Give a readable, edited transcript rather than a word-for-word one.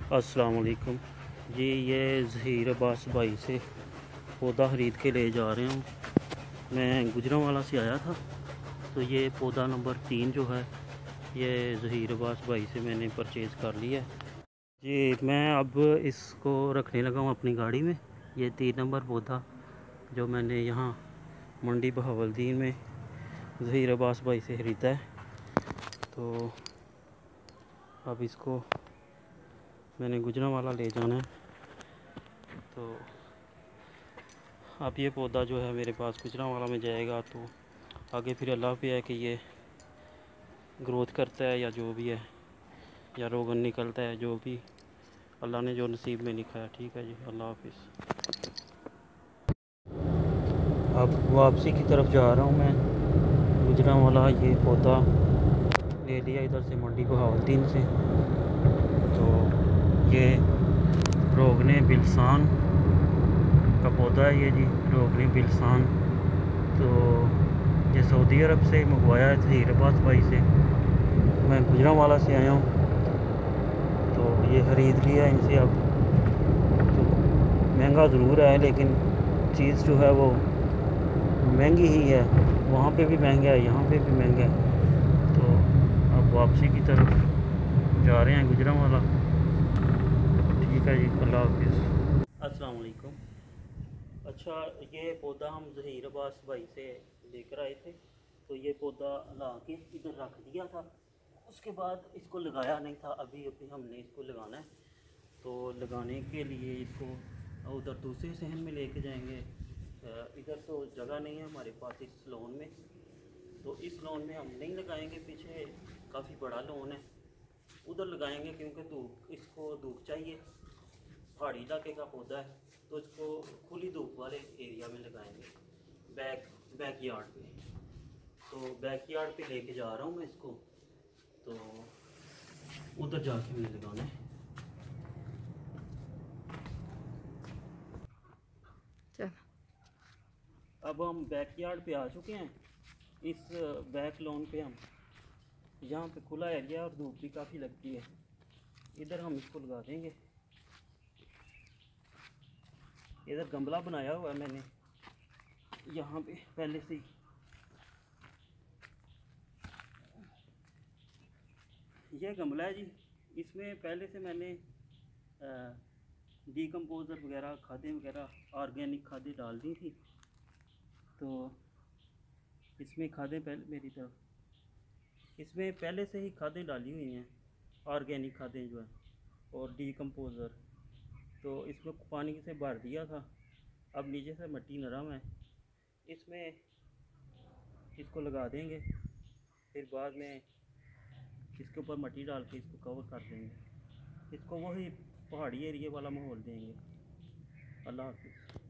अस्सलाम वालेकुम जी। ये ज़हीर अब्बास भाई से पौधा ख़रीद के ले जा रहे हूँ। मैं गुजरांवाला से आया था, तो ये पौधा नंबर 3 जो है ये ज़हीर अब्बास भाई से मैंने परचेज़ कर लिया है जी। मैं अब इसको रखने लगा हूँ अपनी गाड़ी में। ये 3 नंबर पौधा जो मैंने यहाँ मंडी बहावलदीन में ज़हीर अब्बास भाई से ख़रीदा है, तो अब इसको मैंने गुजरांवाला ले जाना है। तो अब ये पौधा जो है मेरे पास गुजरांवाला में जाएगा, तो आगे फिर अल्लाह पे है कि ये ग्रोथ करता है या जो भी है, या रोगन निकलता है, जो भी अल्लाह ने जो नसीब में लिखा है। ठीक है जी, अल्लाह हाफिज़। अब वापसी की तरफ जा रहा हूँ मैं गुजरांवाला। ये पौधा ले लिया इधर से मंडी बहावलदीन से। तो ये रोगने बिलसान का पौधा है ये जी, रोगने बिलसान। तो ये सऊदी अरब से मंगवाया है ज़हीर अब्बास भाई से। मैं गुजरांवाला से आया हूँ, तो ये ख़रीद लिया इनसे। अब तो महंगा ज़रूर है, लेकिन चीज़ जो है वो महंगी ही है। वहाँ पे भी महंगा है, यहाँ पे भी महंगा है। तो अब वापसी की तरफ जा रहे हैं गुजरांवाला। ठीक है जी, अल्लाह हाफिज़। अस्सलाम वालेकुम। अच्छा, ये पौधा हम ज़हीर अब्बास भाई से लेकर आए थे। तो ये पौधा ला के इधर रख दिया था, उसके बाद इसको लगाया नहीं था। अभी अभी हमने इसको लगाना है, तो लगाने के लिए इसको उधर दूसरे सहन में लेके जाएंगे। इधर तो जगह नहीं है हमारे पास इस लॉन में, तो इस लॉन में हम नहीं लगाएंगे। पीछे काफ़ी बड़ा लॉन है, उधर लगाएंगे, क्योंकि धूप, इसको धूप चाहिए। पहाड़ी इलाके का पौधा है, तो इसको खुली धूप वाले एरिया में लगाएंगे, बैक यार्ड पे। तो बैक यार्ड पे लेके जा रहा हूँ मैं इसको, तो उधर जाके मैंने लगाना है। चल, अब हम बैक यार्ड पे आ चुके हैं। इस बैक लॉन पे हम, यहाँ पे खुला एरिया और धूप भी काफ़ी लगती है, इधर हम इसको लगा देंगे। इधर गमला बनाया हुआ है मैंने यहाँ पे पहले से ही। यह गमला है जी, इसमें पहले से मैंने डीकम्पोज़र वगैरह, खादें वगैरह, ऑर्गेनिक खादें डाल दी थी। तो इसमें खादें पहले मेरी तरफ, इसमें पहले से ही खादें डाली हुई हैं, ऑर्गेनिक खादें जो है, और डीकम्पोज़र। तो इसमें पानी से भर दिया था। अब नीचे से मिट्टी नरम है, इसमें इसको लगा देंगे। फिर बाद में इसके ऊपर मिट्टी डाल के इसको कवर कर देंगे। इसको वही पहाड़ी एरिया वाला माहौल देंगे। अल्लाह हाफिज़।